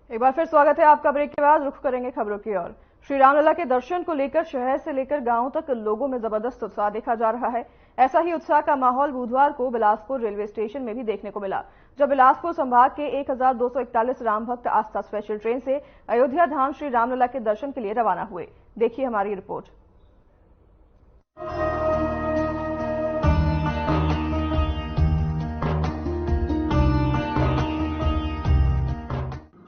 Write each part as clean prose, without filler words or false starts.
एक बार फिर स्वागत है आपका। ब्रेक के बाद रुख करेंगे खबरों की ओर। श्री रामलला के दर्शन को लेकर शहर से लेकर गांवों तक लोगों में जबरदस्त उत्साह देखा जा रहा है। ऐसा ही उत्साह का माहौल बुधवार को बिलासपुर रेलवे स्टेशन में भी देखने को मिला, जब बिलासपुर संभाग के 1241 राम भक्त आस्था स्पेशल ट्रेन से अयोध्या धाम श्री रामलला के दर्शन के लिए रवाना हुए। देखिए हमारी रिपोर्ट।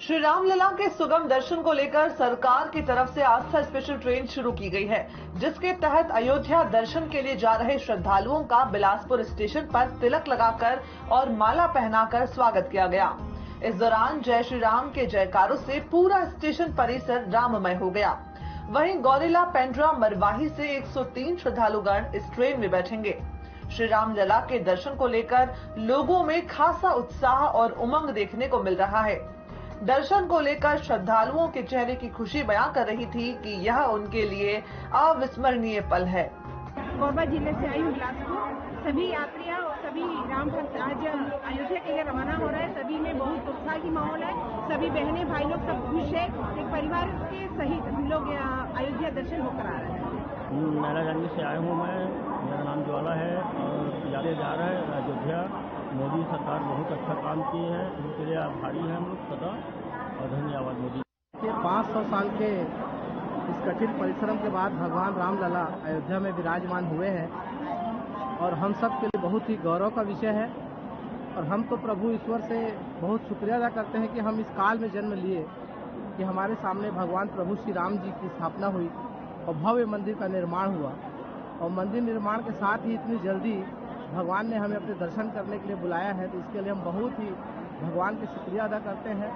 श्री रामलला के सुगम दर्शन को लेकर सरकार की तरफ से आस्था स्पेशल ट्रेन शुरू की गई है, जिसके तहत अयोध्या दर्शन के लिए जा रहे श्रद्धालुओं का बिलासपुर स्टेशन पर तिलक लगाकर और माला पहनाकर स्वागत किया गया। इस दौरान जय श्री राम के जयकारों से पूरा स्टेशन परिसर राममय हो गया। वहीं गौरेला, पेंड्रा, मरवाही से 103 श्रद्धालुगण इस ट्रेन में बैठेंगे। श्री रामलला के दर्शन को लेकर लोगों में खासा उत्साह और उमंग देखने को मिल रहा है। दर्शन को लेकर श्रद्धालुओं के चेहरे की खुशी बयां कर रही थी कि यह उनके लिए अविस्मरणीय पल है। कोरबा जिले से आई हूँ बिलासपुर। सभी यात्रियाँ और सभी राम भक्त आज अयोध्या के लिए रवाना हो रहे हैं। सभी में बहुत उत्साह की माहौल है। सभी बहनें भाई लोग सब खुश है। एक परिवार के सहित हम लोग अयोध्या दर्शन होकर आ रहे हैं। नारायणगंज से आया हूँ मैं। मेरा नाम ज्वाला है और यात्रा जा रहा है अयोध्या। मोदी सरकार बहुत अच्छा काम किए हैं, उनके लिए आभारी हैं हम लोग सदा, और धन्यवाद मोदी। 500 साल के इस कठिन परिश्रम के बाद भगवान रामलला अयोध्या में विराजमान हुए हैं और हम सब के लिए बहुत ही गौरव का विषय है। और हम तो प्रभु ईश्वर से बहुत शुक्रिया अदा करते हैं कि हम इस काल में जन्म लिए, कि हमारे सामने भगवान प्रभु श्री राम जी की स्थापना हुई और भव्य मंदिर का निर्माण हुआ। और मंदिर निर्माण के साथ ही इतनी जल्दी भगवान ने हमें अपने दर्शन करने के लिए बुलाया है, तो इसके लिए हम बहुत ही भगवान के शुक्रिया अदा करते हैं।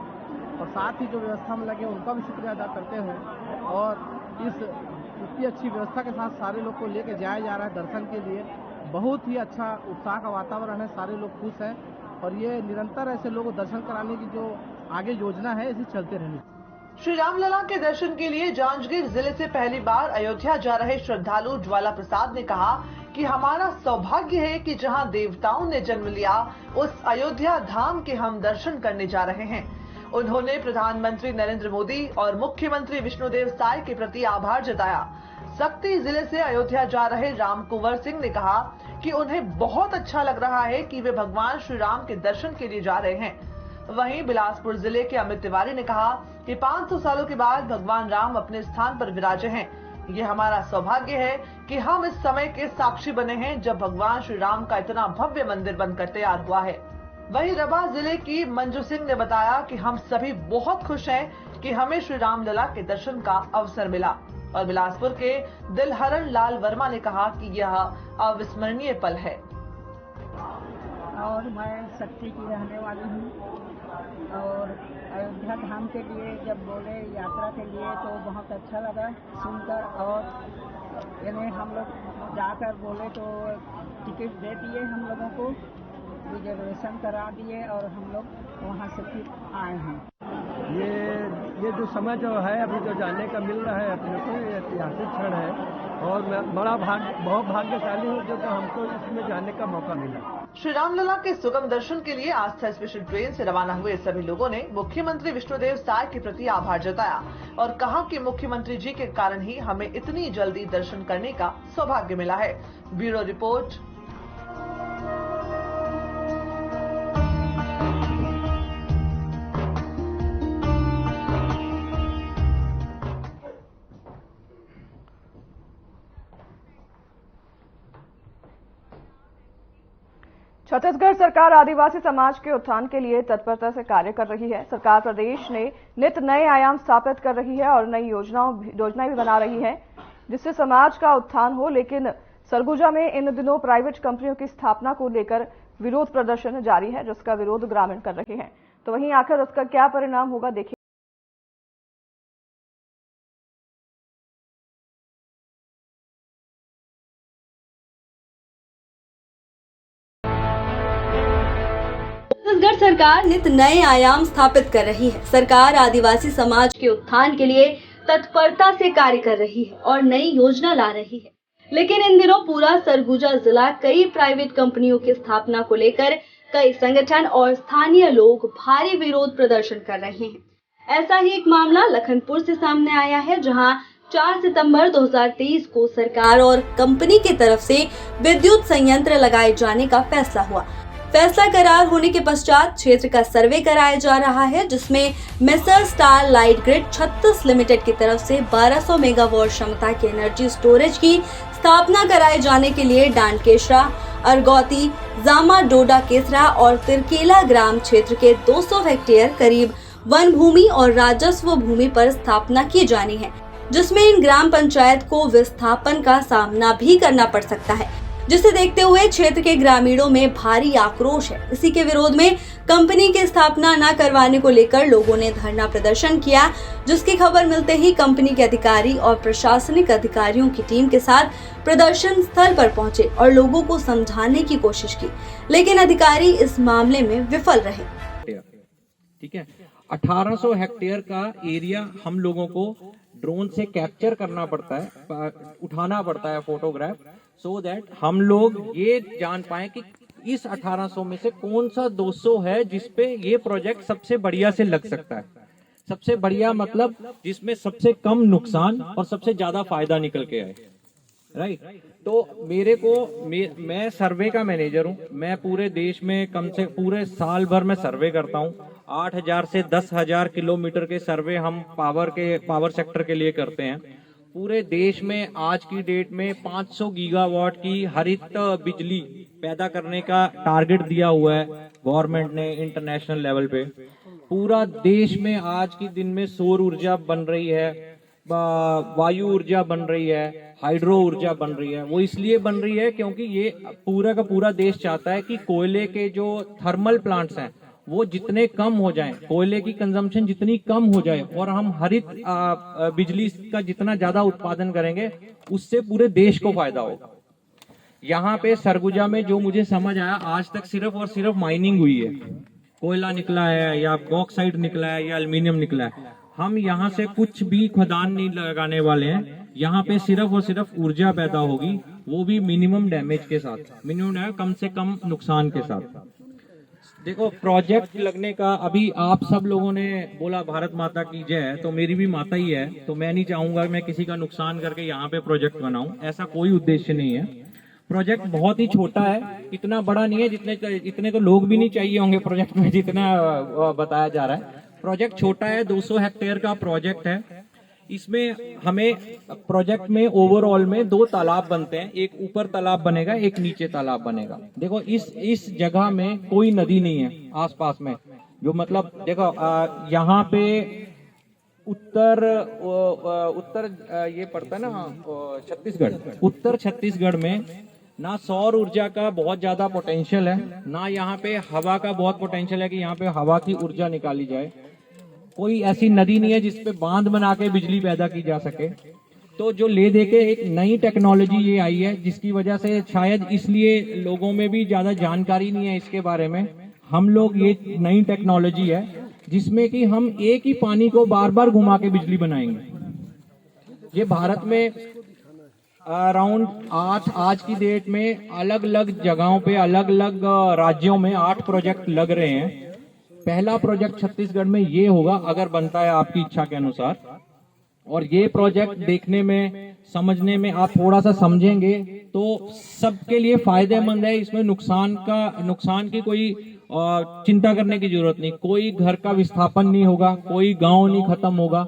और साथ ही जो व्यवस्था में लगे उनका भी शुक्रिया अदा करते हैं। और इतनी अच्छी व्यवस्था के साथ सारे लोग को लेकर जाया जा रहा है दर्शन के लिए। बहुत ही अच्छा उत्साह का वातावरण है, सारे लोग खुश हैं और ये निरंतर ऐसे लोगों को दर्शन कराने की जो आगे योजना है इसी चलते रहनी। श्री रामलला के दर्शन के लिए जांजगीर जिले से पहली बार अयोध्या जा रहे श्रद्धालु ज्वाला प्रसाद ने कहा कि हमारा सौभाग्य है कि जहां देवताओं ने जन्म लिया, उस अयोध्या धाम के हम दर्शन करने जा रहे हैं। उन्होंने प्रधानमंत्री नरेंद्र मोदी और मुख्यमंत्री विष्णुदेव साय के प्रति आभार जताया। सक्ती जिले से अयोध्या जा रहे राम कुंवर सिंह ने कहा कि उन्हें बहुत अच्छा लग रहा है कि वे भगवान श्री राम के दर्शन के लिए जा रहे हैं। वहीं बिलासपुर जिले के अमित तिवारी ने कहा कि 500 सालों के बाद भगवान राम अपने स्थान पर विराजे हैं। ये हमारा सौभाग्य है कि हम इस समय के साक्षी बने हैं जब भगवान श्री राम का इतना भव्य मंदिर बनकर तैयार हुआ है। वहीं रबा जिले की मंजू सिंह ने बताया कि हम सभी बहुत खुश हैं कि हमें श्री रामलला के दर्शन का अवसर मिला। और बिलासपुर के दिलहरण लाल वर्मा ने कहा कि यह अविस्मरणीय पल है। और मैं शक्ति की रहने वाली हूँ और अयोध्या धाम के लिए जब बोले यात्रा के लिए तो बहुत अच्छा लगा सुनकर। और यानी हम लोग जाकर बोले तो टिकट दे दिए, हम लोगों को रिजर्वेशन करा दिए और हम लोग वहाँ से फिर आए हैं। ये जो समय जो है अभी जो जाने का मिल रहा है अपने को, ये ऐतिहासिक क्षण है और मैं बहुत भाग्यशाली हूँ जो हमको इसमें जाने का मौका मिला। श्री रामलला के सुगम दर्शन के लिए आस्था स्पेशल ट्रेन से रवाना हुए सभी लोगों ने मुख्यमंत्री विष्णुदेव साय के प्रति आभार जताया और कहा कि मुख्यमंत्री जी के कारण ही हमें इतनी जल्दी दर्शन करने का सौभाग्य मिला है। Bureau report. छत्तीसगढ़ सरकार आदिवासी समाज के उत्थान के लिए तत्परता से कार्य कर रही है। सरकार प्रदेश में नित नए आयाम स्थापित कर रही है और नई योजनाएं भी बना रही है जिससे समाज का उत्थान हो। लेकिन सरगुजा में इन दिनों प्राइवेट कंपनियों की स्थापना को लेकर विरोध प्रदर्शन जारी है, जिसका विरोध ग्रामीण कर रहे हैं। तो वहीं आखिर उसका क्या परिणाम होगा, देखिए। छत्तीसगढ़ सरकार नित नए आयाम स्थापित कर रही है। सरकार आदिवासी समाज के उत्थान के लिए तत्परता से कार्य कर रही है और नई योजना ला रही है। लेकिन इन दिनों पूरा सरगुजा जिला कई प्राइवेट कंपनियों की स्थापना को लेकर कई संगठन और स्थानीय लोग भारी विरोध प्रदर्शन कर रहे हैं। ऐसा ही एक मामला लखनपुर से सामने आया है, जहां 4 सितंबर 2023 को सरकार और कंपनी की तरफ से विद्युत संयंत्र लगाए जाने का फैसला हुआ। फैसला करार होने के पश्चात क्षेत्र का सर्वे कराया जा रहा है, जिसमें messrs star light grid 36 limited की तरफ से 1200 मेगावाट क्षमता की एनर्जी स्टोरेज की स्थापना कराए जाने के लिए डांडकेशरा, अरगौती, जामा डोडा केसरा और तिरकेला ग्राम क्षेत्र के 200 हेक्टेयर करीब वन भूमि और राजस्व भूमि पर स्थापना की जानी है, जिसमें इन ग्राम पंचायत को विस्थापन का सामना भी करना पड़ सकता है, जिसे देखते हुए क्षेत्र के ग्रामीणों में भारी आक्रोश है। इसी के विरोध में कंपनी की स्थापना न करवाने को लेकर लोगों ने धरना प्रदर्शन किया, जिसकी खबर मिलते ही कंपनी के अधिकारी और प्रशासनिक अधिकारियों की टीम के साथ प्रदर्शन स्थल पर पहुंचे और लोगों को समझाने की कोशिश की, लेकिन अधिकारी इस मामले में विफल रहे। ठीक है, 1800 हेक्टेयर का एरिया हम लोगों को ड्रोन से कैप्चर करना पड़ता है, उठाना पड़ता है फोटोग्राफ, सो दैट हम लोग ये जान पाए कि इस 1800 में से कौन सा 200 है जिसपे ये प्रोजेक्ट सबसे बढ़िया से लग सकता है। सबसे बढ़िया मतलब जिसमें सबसे कम नुकसान और सबसे ज्यादा फायदा निकल के आए, राइट। तो मैं सर्वे का मैनेजर हूँ। मैं पूरे देश में पूरे साल भर में सर्वे करता हूँ। 8000 से 10,000 किलोमीटर के सर्वे हम पावर सेक्टर के लिए करते हैं। पूरे देश में आज की डेट में 500 गीगावाट की हरित बिजली पैदा करने का टारगेट दिया हुआ है गवर्नमेंट ने इंटरनेशनल लेवल पे। पूरा देश में आज की दिन में सौर ऊर्जा बन रही है, वायु ऊर्जा बन रही है, हाइड्रो ऊर्जा बन रही है। वो इसलिए बन रही है क्योंकि ये पूरा का पूरा देश चाहता है कि कोयले के जो थर्मल प्लांट्स हैं वो जितने कम हो जाएं, कोयले की कंजम्पशन जितनी कम हो जाए और हम हरित बिजली का जितना ज्यादा उत्पादन करेंगे उससे पूरे देश को फायदा होगा। यहाँ पे सरगुजा में जो मुझे समझ आया, आज तक सिर्फ और सिर्फ माइनिंग हुई है, कोयला निकला है या बॉक्साइट निकला है या एल्युमिनियम निकला है। हम यहाँ से कुछ भी खदान नहीं लगाने वाले हैं। यहाँ पे सिर्फ और सिर्फ ऊर्जा पैदा होगी, वो भी मिनिमम डैमेज के साथ, मिनिमम कम से कम नुकसान के साथ। देखो, प्रोजेक्ट लगने का अभी आप सब लोगों ने बोला भारत माता की जय, तो मेरी भी माता ही है, तो मैं नहीं चाहूंगा मैं किसी का नुकसान करके यहाँ पे प्रोजेक्ट बनाऊं, ऐसा कोई उद्देश्य नहीं है। प्रोजेक्ट बहुत ही छोटा है, इतना बड़ा नहीं है, इतने तो लोग भी नहीं चाहिए होंगे प्रोजेक्ट में जितना बताया जा रहा है। प्रोजेक्ट छोटा है, 200 हेक्टेयर का प्रोजेक्ट है। इसमें हमें प्रोजेक्ट में ओवरऑल में 2 तालाब बनते हैं, एक ऊपर तालाब बनेगा, एक नीचे तालाब बनेगा। देखो, इस जगह में कोई नदी नहीं है आसपास में, जो मतलब देखो यहाँ पे उत्तर ये पड़ता है ना छत्तीसगढ़, उत्तर छत्तीसगढ़ में ना सौर ऊर्जा का बहुत ज्यादा पोटेंशियल है, ना यहाँ पे हवा का बहुत पोटेंशियल है कि यहाँ पे हवा की ऊर्जा निकाली जाए। कोई ऐसी नदी नहीं है जिसपे बांध बना के बिजली पैदा की जा सके। तो जो ले दे के एक नई टेक्नोलॉजी ये आई है, जिसकी वजह से शायद इसलिए लोगों में भी ज्यादा जानकारी नहीं है इसके बारे में। हम लोग ये नई टेक्नोलॉजी है जिसमें कि हम एक ही पानी को बार बार घुमा के बिजली बनाएंगे। ये भारत में अराउंड 8 आज की डेट में अलग अलग जगहों पे अलग अलग राज्यों में 8 प्रोजेक्ट लग रहे हैं। पहला प्रोजेक्ट छत्तीसगढ़ में ये होगा अगर बनता है आपकी इच्छा के अनुसार। और ये प्रोजेक्ट देखने में, समझने में आप थोड़ा सा समझेंगे तो सबके लिए फायदेमंद है। इसमें नुकसान की कोई चिंता करने की जरूरत नहीं। कोई घर का विस्थापन नहीं होगा, कोई गांव नहीं खत्म होगा।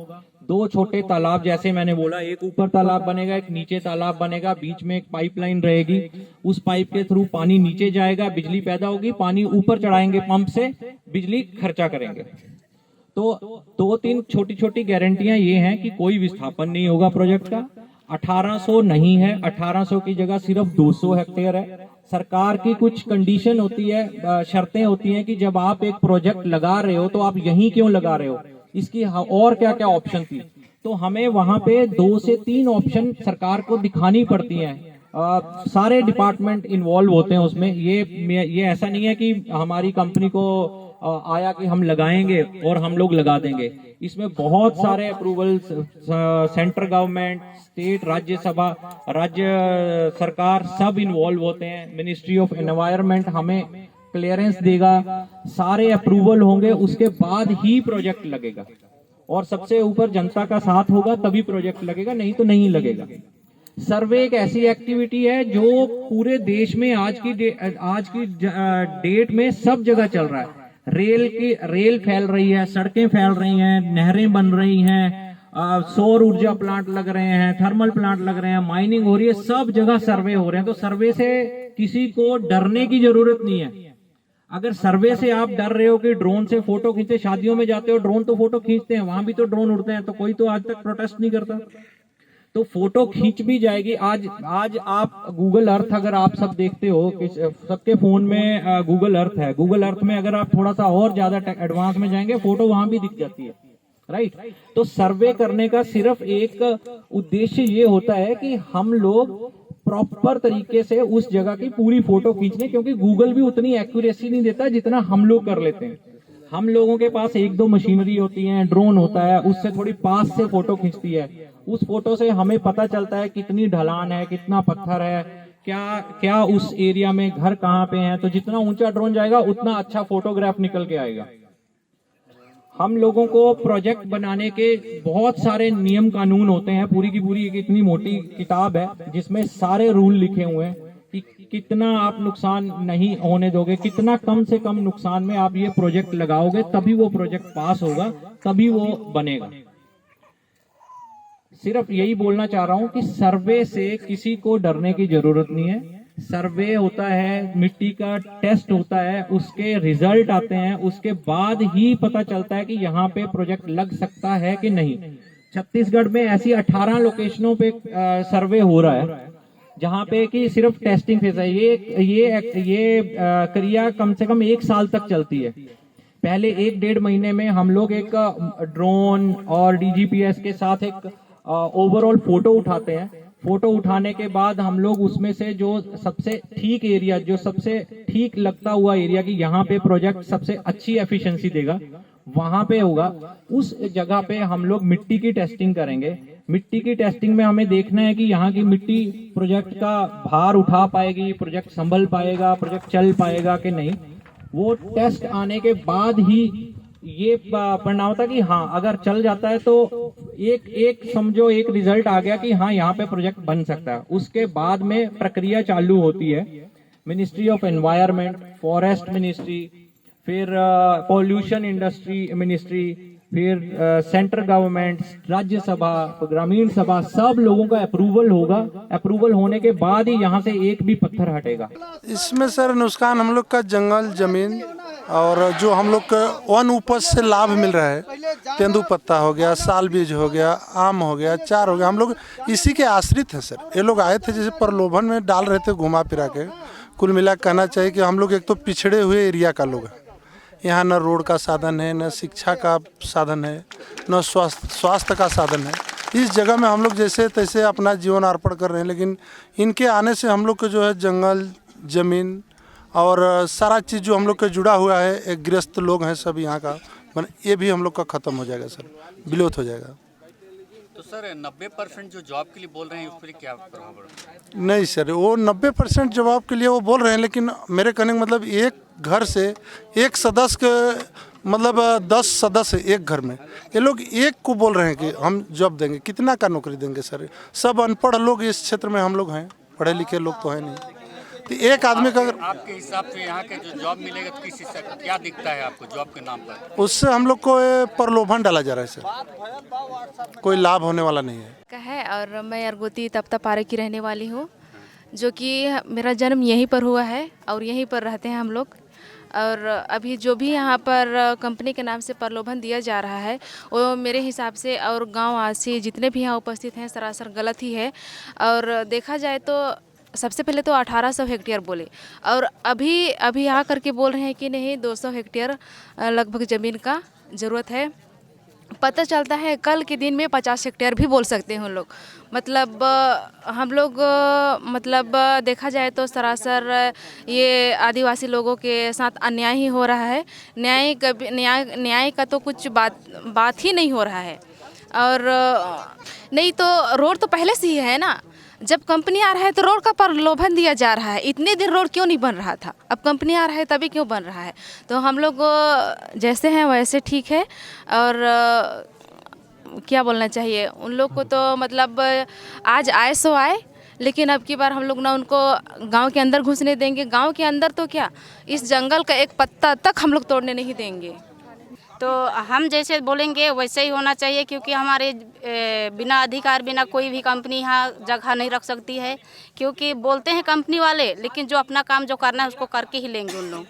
2 छोटे तालाब, जैसे मैंने बोला, एक ऊपर तालाब बनेगा, एक नीचे तालाब बनेगा, बीच में एक पाइपलाइन रहेगी। उस पाइप के थ्रू पानी नीचे जाएगा, बिजली पैदा होगी, पानी ऊपर चढ़ाएंगे पंप से, बिजली खर्चा करेंगे। तो 2-3 छोटी छोटी गारंटियां ये हैं कि कोई विस्थापन नहीं होगा प्रोजेक्ट का। 1800 नहीं है, 1800 की जगह सिर्फ 200 हेक्टेयर है। सरकार की कुछ कंडीशन होती है, शर्तें होती हैं कि जब आप एक प्रोजेक्ट लगा रहे हो तो आप यहीं क्यों लगा रहे हो, इसकी और क्या क्या ऑप्शन थी। तो हमें वहां पे 2 से 3 ऑप्शन सरकार को दिखानी पड़ती हैं। सारे डिपार्टमेंट इन्वॉल्व होते हैं उसमें। ये ऐसा नहीं है कि हमारी कंपनी को आया कि हम लगाएंगे और हम लोग लगा देंगे। इसमें बहुत सारे approvals, central government, state, Rajya Sabha, राज्य सरकार सब इन्वॉल्व होते हैं। मिनिस्ट्री ऑफ एनवायरनमेंट हमें क्लियरेंस देगा, सारे अप्रूवल होंगे, उसके बाद ही प्रोजेक्ट लगेगा। और सबसे ऊपर जनता का साथ होगा तभी प्रोजेक्ट लगेगा, नहीं तो नहीं लगेगा। सर्वे एक ऐसी एक्टिविटी है जो पूरे देश में आज की डेट में सब जगह चल रहा है। रेल फैल रही है, सड़कें फैल रही हैं, नहरें बन रही हैं, सौर ऊर्जा प्लांट लग रहे हैं, थर्मल प्लांट लग रहे हैं, माइनिंग हो रही है, सब जगह सर्वे हो रहे हैं। तो सर्वे से किसी को डरने की जरूरत नहीं है। अगर सर्वे से आप डर रहे हो कि ड्रोन से फोटो खींचते, शादियों में जाते हो ड्रोन तो फोटो खींचते हैं, वहां भी तो ड्रोन उड़ते हैं, तो कोई तो आज तक प्रोटेस्ट नहीं करता। तो फोटो खींच भी जाएगी। आज आप गूगल अर्थ अगर आप सब देखते हो कि सबके फोन में गूगल अर्थ है, गूगल अर्थ में अगर आप थोड़ा सा और ज्यादा एडवांस में जाएंगे फोटो वहां भी दिख जाती है, राइट। तो सर्वे करने का सिर्फ एक उद्देश्य ये होता है कि हम लोग प्रॉपर तरीके से उस जगह की पूरी फोटो खींच लें, क्योंकि गूगल भी उतनी एक्यूरेसी नहीं देता जितना हम लोग कर लेते हैं। हम लोगों के पास एक दो मशीनरी होती है, ड्रोन होता है, उससे थोड़ी पास से फोटो खींचती है। उस फोटो से हमें पता चलता है कितनी ढलान है, कितना पत्थर है, क्या उस एरिया में घर कहाँ पे है। तो जितना ऊंचा ड्रोन जाएगा उतना अच्छा फोटोग्राफ निकल के आएगा। हम लोगों को प्रोजेक्ट बनाने के बहुत सारे नियम कानून होते हैं। पूरी की पूरी एक इतनी मोटी किताब है जिसमें सारे रूल लिखे हुए हैं कि कितना आप नुकसान नहीं होने दोगे, कितना कम से कम नुकसान में आप ये प्रोजेक्ट लगाओगे, तभी वो प्रोजेक्ट पास होगा, तभी वो बनेगा। सिर्फ यही बोलना चाह रहा हूं कि सर्वे से किसी को डरने की जरूरत नहीं है। सर्वे होता है, मिट्टी का टेस्ट होता है, उसके रिजल्ट आते हैं, उसके बाद ही पता चलता है कि यहाँ पे प्रोजेक्ट लग सकता है कि नहीं। छत्तीसगढ़ में ऐसी 18 लोकेशनों पे सर्वे हो रहा है जहाँ पे कि सिर्फ टेस्टिंग फेज है। ये क्रिया कम से कम 1 साल तक चलती है। पहले 1-1.5 महीने में हम लोग एक ड्रोन और डीजीपीएस के साथ एक ओवरऑल फोटो उठाते हैं। फोटो उठाने के बाद हम लोग उसमें से जो सबसे ठीक एरिया, जो सबसे ठीक लगता हुआ एरिया कि यहाँ पे प्रोजेक्ट सबसे अच्छी एफिशिएंसी देगा, वहां पे होगा। उस जगह पे हम लोग मिट्टी की टेस्टिंग करेंगे। मिट्टी की टेस्टिंग में हमें देखना है कि यहाँ की मिट्टी प्रोजेक्ट का भार उठा पाएगी, प्रोजेक्ट संभल पाएगा, प्रोजेक्ट चल पाएगा कि नहीं। वो टेस्ट आने के बाद ही ये परिणाम होता कि हाँ अगर चल जाता है तो एक समझो एक रिजल्ट आ गया कि हाँ यहाँ पे प्रोजेक्ट बन सकता है। उसके बाद में प्रक्रिया चालू होती है। Ministry of environment, forest ministry, फिर पॉल्यूशन इंडस्ट्री मिनिस्ट्री, फिर सेंट्रल गवर्नमेंट, राज्यसभा, ग्रामीण सभा, सब लोगों का अप्रूवल होगा। अप्रूवल होने के बाद ही यहाँ से एक भी पत्थर हटेगा। इसमें सर नुकसान हम लोग का जंगल जमीन और जो हम लोग का वन उपज से लाभ मिल रहा है, तेंदुपत्ता हो गया, साल बीज हो गया, आम हो गया, चार हो गया, हम लोग इसी के आश्रित हैं सर। ये लोग आए थे जैसे प्रलोभन में डाल रहे थे घुमा फिरा के। कुल मिला कहना चाहिए कि हम लोग एक तो पिछड़े हुए एरिया का लोग हैं। यहाँ न रोड का साधन है, न शिक्षा का साधन है, न स्वास्थ्य का साधन है। इस जगह में हम लोग जैसे तैसे अपना जीवन अर्पण कर रहे हैं, लेकिन इनके आने से हम लोग को जो है जंगल जमीन और सारा चीज़ जो हम लोग का जुड़ा हुआ है, एक गृहस्थ लोग हैं सब यहाँ का, ये भी हम लोग का ख़त्म हो जाएगा सर, विलुप्त हो जाएगा। तो सर 90% जो जॉब के लिए बोल रहे हैं उस पर क्या प्रभाव पड़ा? नहीं सर, वो 90% जॉब के लिए वो बोल रहे हैं, लेकिन मेरे कहने का मतलब एक घर से एक सदस्य के मतलब 10 सदस्य एक घर में, ये लोग एक को बोल रहे हैं कि हम जॉब देंगे। कितना का नौकरी देंगे सर? सब अनपढ़ लोग इस क्षेत्र में हम लोग हैं, पढ़े लिखे लोग तो हैं नहीं। तो एक आदमी का अगर आपके हिसाब से यहाँ के जो जॉब मिलेगा तो किस हिस्से का क्या दिखता है आपको जॉब के नाम पर? उससे हम लोग को प्रलोभन डाला जा रहा है सर, कोई लाभ होने वाला नहीं है। और मैं अरगोती तप्तापारे की रहने वाली हूँ, जो कि मेरा जन्म यहीं पर हुआ है और यहीं पर रहते हैं हम लोग। और अभी जो भी यहाँ पर कंपनी के नाम से प्रलोभन दिया जा रहा है वो मेरे हिसाब से और गाँववासी जितने भी यहाँ उपस्थित हैं सरासर गलत ही है। और देखा जाए तो सबसे पहले तो 1800 हेक्टेयर बोले और अभी आ करके बोल रहे हैं कि नहीं 200 हेक्टेयर लगभग ज़मीन का ज़रूरत है। पता चलता है कल के दिन में 50 हेक्टेयर भी बोल सकते हैं उन लोग। मतलब हम लोग मतलब देखा जाए तो सरासर ये आदिवासी लोगों के साथ अन्याय ही हो रहा है। न्याय का तो कुछ बात ही नहीं हो रहा है। और नहीं तो रोड तो पहले से ही है ना, जब कंपनी आ रहा है तो रोड का प्रलोभन दिया जा रहा है। इतने दिन रोड क्यों नहीं बन रहा था, अब कंपनी आ रहा है तभी क्यों बन रहा है। तो हम लोग जैसे हैं वैसे ठीक है। और क्या बोलना चाहिए, उन लोग को तो मतलब आज आए सो आए, लेकिन अब की बार हम लोग ना उनको गांव के अंदर घुसने देंगे। गांव के अंदर तो क्या, इस जंगल का एक पत्ता तक हम लोग तोड़ने नहीं देंगे। तो हम जैसे बोलेंगे वैसे ही होना चाहिए, क्योंकि हमारे बिना अधिकार बिना कोई भी कंपनी यहाँ जगह नहीं रख सकती है। क्योंकि बोलते हैं कंपनी वाले, लेकिन जो अपना काम जो करना है उसको करके ही लेंगे उन लोग।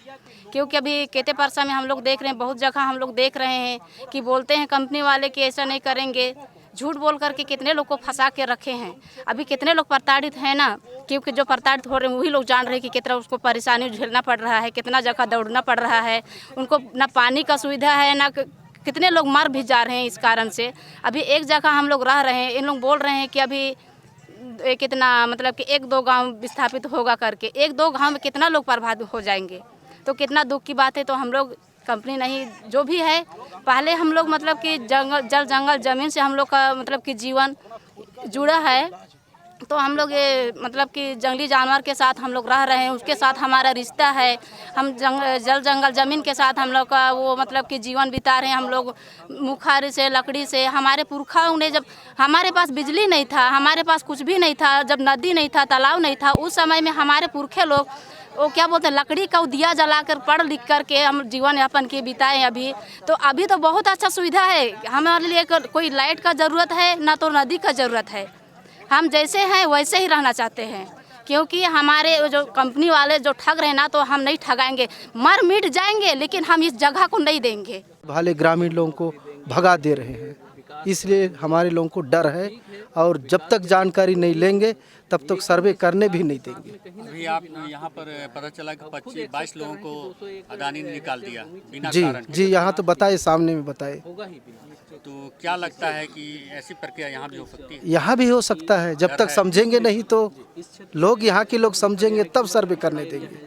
क्योंकि अभी केते परसा में हम लोग देख रहे हैं, बहुत जगह हम लोग देख रहे हैं कि बोलते हैं कंपनी वाले कि ऐसा नहीं करेंगे, झूठ बोल करके कितने लोग को फंसा के रखे हैं। अभी कितने लोग प्रताड़ित हैं ना, क्योंकि जो प्रताड़ित हो रहे हैं वही लोग जान रहे हैं कि कितना उसको परेशानी झेलना पड़ रहा है, कितना जगह दौड़ना पड़ रहा है। उनको ना पानी का सुविधा है, ना कितने लोग मर भी जा रहे हैं इस कारण से। अभी एक जगह हम लोग रह रहे हैं, इन लोग बोल रहे हैं कि अभी कितना मतलब कि 1-2 गांव विस्थापित होगा करके, 1-2 गांव में कितना लोग प्रभावित हो जाएंगे, तो कितना दुख की बात है। तो हम लोग कंपनी नहीं, जो भी है, पहले हम लोग मतलब कि जंगल ज़मीन से हम लोग का मतलब कि जीवन जुड़ा है। तो हम लोग ये मतलब कि जंगली जानवर के साथ हम लोग रह रहे हैं, उसके साथ हमारा रिश्ता है। हम जंगल ज़मीन के साथ हम लोग का वो मतलब कि जीवन बिता रहे हैं। हम लोग मुखारी से, लकड़ी से, हमारे पुरखाओं ने, जब हमारे पास बिजली नहीं था, हमारे पास कुछ भी नहीं था, जब नदी नहीं था, तालाब नहीं था, उस समय में हमारे पुरखे लोग वो क्या बोलते हैं, लकड़ी का दिया जलाकर पढ़ लिख करके हम जीवन यापन के बिताए। अभी तो बहुत अच्छा सुविधा है हमारे लिए। कोई लाइट का ज़रूरत है ना, तो नदी का ज़रूरत है। हम जैसे हैं वैसे ही रहना चाहते हैं, क्योंकि हमारे जो कंपनी वाले जो ठग रहे हैं ना, तो हम नहीं ठगाएंगे, मर मिट जाएंगे, लेकिन हम इस जगह को नहीं देंगे। भाले ग्रामीण लोगों को भगा दे रहे हैं, इसलिए हमारे लोगों को डर है। और जब तक जानकारी नहीं लेंगे तब तक सर्वे करने भी नहीं देंगे। अभी आप यहाँ पर पता चला कि 22 लोगों को अडानी ने निकाल दिया बिना कारण। जी, यहाँ तो बताए, सामने में बताए। तो क्या लगता है कि ऐसी प्रक्रिया यहाँ भी हो सकती है? यहाँ भी हो सकता है, जब तक समझेंगे नहीं तो लोग, यहाँ के लोग समझेंगे तब सर्वे करने देंगे,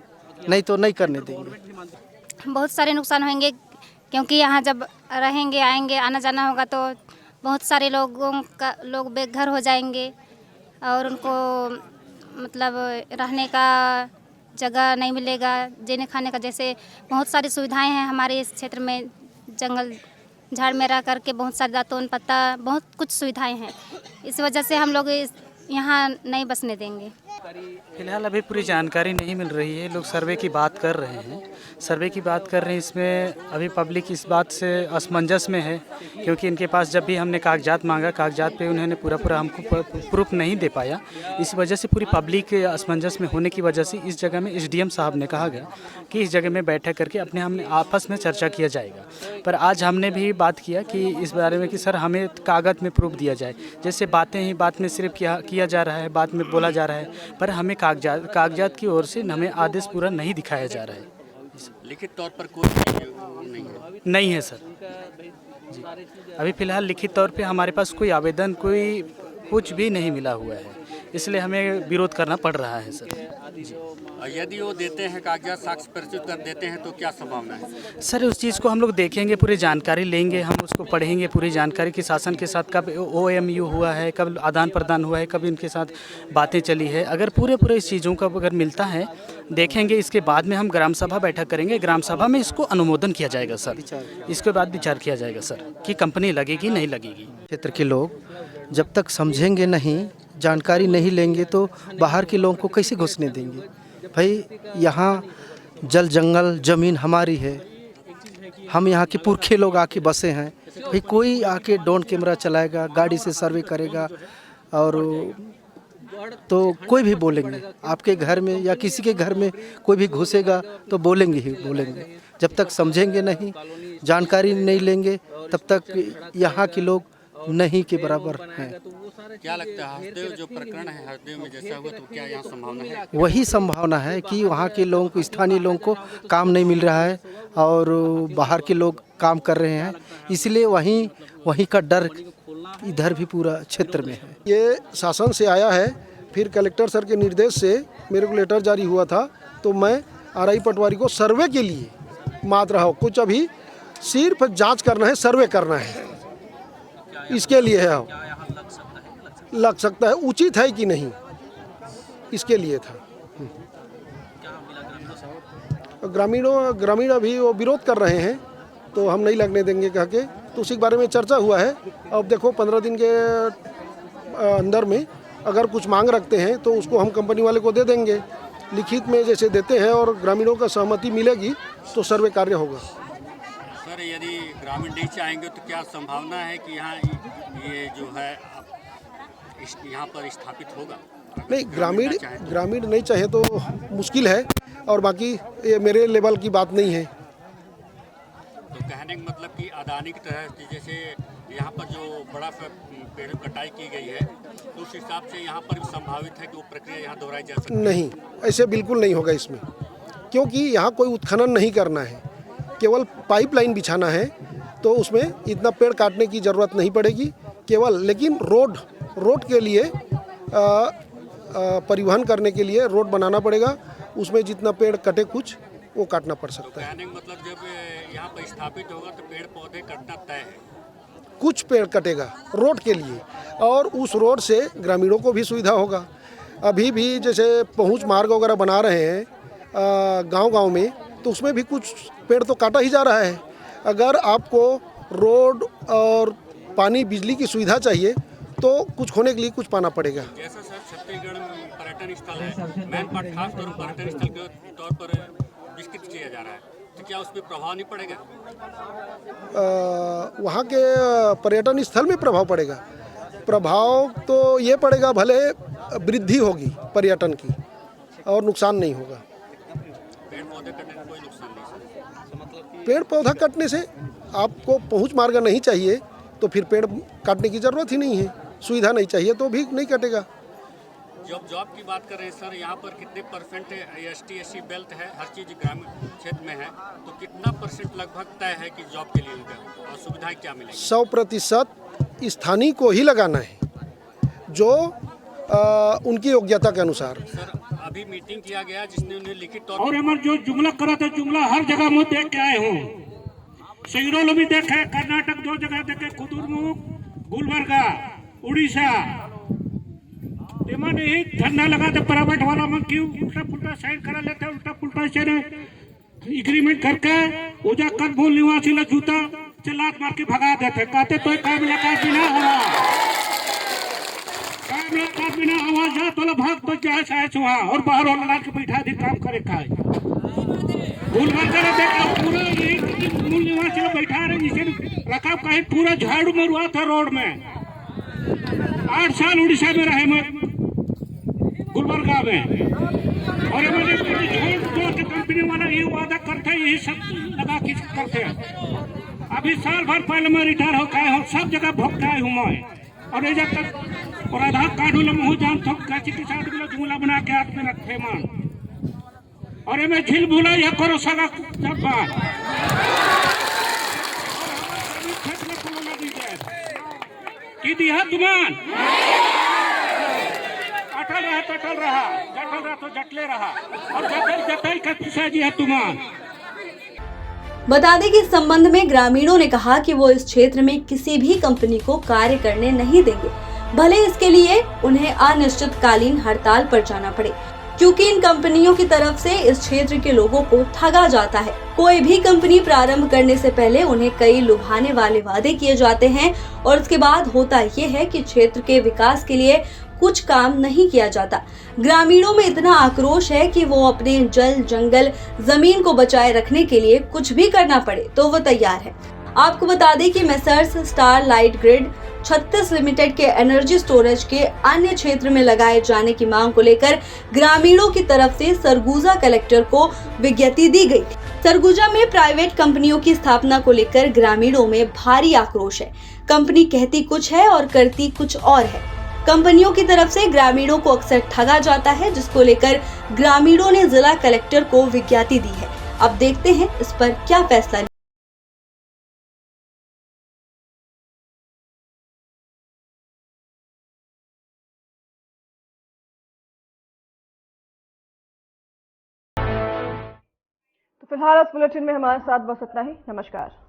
नहीं तो नहीं करने देंगे। बहुत सारे नुकसान होंगे, क्योंकि यहाँ जब रहेंगे, आएंगे, आना जाना होगा, तो बहुत सारे लोग बेघर हो जाएंगे और उनको मतलब रहने का जगह नहीं मिलेगा, जीने खाने का। जैसे बहुत सारी सुविधाएं हैं हमारे इस क्षेत्र में, जंगल झाड़ में रह करके बहुत सारे दातून पत्ता, बहुत कुछ सुविधाएं हैं। इस वजह से हम लोग यहाँ नहीं बसने देंगे। फिलहाल अभी पूरी जानकारी नहीं मिल रही है। लोग सर्वे की बात कर रहे हैं, इसमें अभी पब्लिक इस बात से असमंजस में है, क्योंकि इनके पास जब भी हमने कागजात मांगा, कागजात पे उन्होंने पूरा हमको प्रूफ नहीं दे पाया। इस वजह से पूरी पब्लिक असमंजस में होने की वजह से इस जगह में SDM साहब ने कहा गया कि इस जगह में बैठक करके हमने आपस में चर्चा किया जाएगा। पर आज हमने भी बात किया कि इस बारे में कि सर हमें कागज में प्रूफ दिया जाए। जैसे बात में सिर्फ किया जा रहा है, बात में बोला जा रहा है, पर हमें कागजात की ओर से हमें आदेश पूरा नहीं दिखाया जा रहा है। लिखित तौर पर कोई नहीं है सर जी। अभी फिलहाल लिखित तौर पे हमारे पास कोई आवेदन, कोई कुछ भी नहीं मिला हुआ है, इसलिए हमें विरोध करना पड़ रहा है सर। यदि वो देते हैं कागजात, साक्ष्य प्रस्तुत कर देते हैं, तो क्या संभावना है? सर उस चीज़ को हम लोग देखेंगे, पूरी जानकारी लेंगे, हम उसको पढ़ेंगे, पूरी जानकारी की शासन के साथ कब OMU हुआ है, कब आदान प्रदान हुआ है, कब इनके साथ बातें चली है। अगर पूरे इस चीज़ों का अगर मिलता है, देखेंगे, इसके बाद में हम ग्राम सभा बैठक करेंगे। ग्राम सभा में इसको अनुमोदन किया जाएगा सर, इसके बाद विचार किया जाएगा सर कि कंपनी लगेगी नहीं लगेगी। क्षेत्र के लोग जब तक समझेंगे नहीं, जानकारी नहीं लेंगे, तो बाहर के लोगों को कैसे घुसने देंगे? भाई यहाँ जल जंगल ज़मीन हमारी है, हम यहाँ के पुरखे लोग आके बसे हैं। भाई कोई आके ड्रोन कैमरा चलाएगा, गाड़ी से सर्वे करेगा, और तो कोई भी बोलेंगे। आपके घर में या किसी के घर में कोई भी घुसेगा तो बोलेंगे ही बोलेंगे। जब तक समझेंगे नहीं, जानकारी नहीं लेंगे, तब तक यहाँ के लोग नहीं के बराबर हैं। क्या लगता है हसदेव जो प्रकरण है, हसदेव में जैसा हुआ, तो क्या यहाँ संभावना है? वही संभावना है कि वहाँ के लोगों को, स्थानीय लोगों को काम नहीं मिल रहा है और बाहर के लोग काम कर रहे हैं, इसलिए वहीं का डर इधर भी पूरा क्षेत्र में है। ये शासन से आया है, फिर कलेक्टर सर के निर्देश से मेरे को लेटर जारी हुआ था, तो मैं RI पटवारी को सर्वे के लिए मात रहा हूँ। कुछ अभी सिर्फ जांच करना है, सर्वे करना है, इसके लिए है। लग सकता है, उचित है कि नहीं, इसके लिए था। ग्रामीण अभी वो विरोध कर रहे हैं, तो हम नहीं लगने देंगे कह के, तो उसी के बारे में चर्चा हुआ है। अब देखो 15 दिन के अंदर में अगर कुछ मांग रखते हैं तो उसको हम कंपनी वाले को दे देंगे, लिखित में जैसे देते हैं, और ग्रामीणों का सहमति मिलेगी तो सर्वे कार्य होगा। सर, यदि ग्रामीण नहीं चाहेंगे तो क्या संभावना है कि यहाँ ये जो है यहाँ पर स्थापित होगा? नहीं, ग्रामीण नहीं चाहे तो मुश्किल है, और बाकी ये मेरे लेवल की बात नहीं है। तो कहने का मतलब कि अदानी की तरह जैसे यहाँ पर जो बड़ा सा पेड़ कटाई की गई है, तो उस हिसाब से यहाँ पर भी संभावित है कि वो प्रक्रिया यहाँ दोहराई जा सकती है? नहीं, ऐसे बिल्कुल नहीं होगा इसमें, क्योंकि यहाँ कोई उत्खनन नहीं करना है, केवल पाइपलाइन बिछाना है, तो उसमें इतना पेड़ काटने की ज़रूरत नहीं पड़ेगी केवल। लेकिन रोड के लिए परिवहन करने के लिए रोड बनाना पड़ेगा, उसमें जितना पेड़ कटे कुछ वो काटना पड़ सकता है। कहने का मतलब जब यहाँ पर स्थापित होगा तो पेड़ पौधे कटना तय है? कुछ पेड़ कटेगा रोड के लिए, और उस रोड से ग्रामीणों को भी सुविधा होगा। अभी भी जैसे पहुंच मार्ग वगैरह बना रहे हैं गांव-गांव में, तो उसमें भी कुछ पेड़ तो काटा ही जा रहा है। अगर आपको रोड और पानी बिजली की सुविधा चाहिए तो कुछ होने के लिए कुछ पाना पड़ेगा। जैसा सर छत्तीसगढ़ में पर्यटन स्थल है, मैनपाट खासतौर पर पर्यटन स्थल के तौर पर विकसित किया जा रहा है, तो क्या उस पर प्रभाव नहीं पड़ेगा? वहाँ के पर्यटन स्थल में प्रभाव पड़ेगा। प्रभाव तो ये पड़ेगा, भले वृद्धि होगी पर्यटन की और नुकसान नहीं होगा। पेड़ पौधे कटने में कोई नुकसान नहीं? पेड़ पौधा कटने से आपको पहुँच मार्ग नहीं चाहिए तो फिर पेड़ काटने की ज़रूरत ही नहीं है। सुविधा नहीं चाहिए तो भी नहीं कटेगा। जॉब की बात कर रहे हैं सर, यहाँ पर कितने परसेंट ST SC बेल्ट है, हर चीज़ ग्रामीण क्षेत्र में है, तो कितना परसेंट लगभग तय है कि जॉब के लिए होगा और सुविधाएं क्या मिलेंगी? 100% स्थानीय को ही लगाना है, जो उनकी योग्यता के अनुसार। सर, अभी मीटिंग किया गया जिसने उन्हें लिखित तौर और हमारे जो जुमला करा था, जुमला हर जगह में देख के आए हूँ। सिंगरौली भी देखे, कर्नाटक 2 जगह देखे, कुदुरमुख, गुलबर्गा, उड़ीसा। नहीं धरना लगा तो प्राइवेट वाला में क्यों उल्टा पुल्टा साइन करा लेते, उल्टा पुल्टा से एग्रीमेंट करके उजा कर बोल निवासी ला जूता चलात मार के भगा देते, कहते तो काम मुलाकात बिना हवा, काम मुलाकात बिना आवाज जा तो भाग तो जाए चाहे छुआ, और बाहर वाला ला के बैठा दे काम करे का गुलबर्गा देखा पूरा मूल निवासी ला बैठा रहे, जिसे रखा कहीं पूरा झाड़ू मरुआ था रोड में। 8 साल उड़ीसा में रहे मैं, गुलबर्गा में, और जो कंपनी वाला ये वादा करते हैं, यही सब लगा के करते हैं। अभी साल भर पहले मैं रिटायर हो गए हूँ, सब जगह भोगताए हूँ मैं, और ये जब तक और आधार कार्ड मुँह जान थोक कैसी के साथ झूला बना के हाथ में रखे मान, और मैं झील भूला यह करो सगा सब बात की दिया तुमान अटल रहा तो जटले रहा, और जटल का पिसा जी है तुमान। बता दें कि इस संबंध में ग्रामीणों ने कहा कि वो इस क्षेत्र में किसी भी कंपनी को कार्य करने नहीं देंगे, भले इसके लिए उन्हें अनिश्चितकालीन हड़ताल पर जाना पड़े, क्योंकि इन कंपनियों की तरफ से इस क्षेत्र के लोगों को ठगा जाता है। कोई भी कंपनी प्रारंभ करने से पहले उन्हें कई लुभाने वाले वादे किए जाते हैं, और उसके बाद होता यह है कि क्षेत्र के विकास के लिए कुछ काम नहीं किया जाता। ग्रामीणों में इतना आक्रोश है कि वो अपने जल जंगल जमीन को बचाए रखने के लिए कुछ भी करना पड़े तो वो तैयार है। आपको बता दें कि messrs star light grid 36 limited के एनर्जी स्टोरेज के अन्य क्षेत्र में लगाए जाने की मांग को लेकर ग्रामीणों की तरफ से सरगुजा कलेक्टर को विज्ञप्ति दी गई थी। सरगुजा में प्राइवेट कंपनियों की स्थापना को लेकर ग्रामीणों में भारी आक्रोश है। कंपनी कहती कुछ है और करती कुछ और है। कंपनियों की तरफ से ग्रामीणों को अक्सर ठगा जाता है, जिसको लेकर ग्रामीणों ने जिला कलेक्टर को विज्ञप्ति दी है। अब देखते हैं इस पर क्या फैसला। तो फिलहाल इस बुलेटिन में हमारे साथ बस इतना ही। नमस्कार।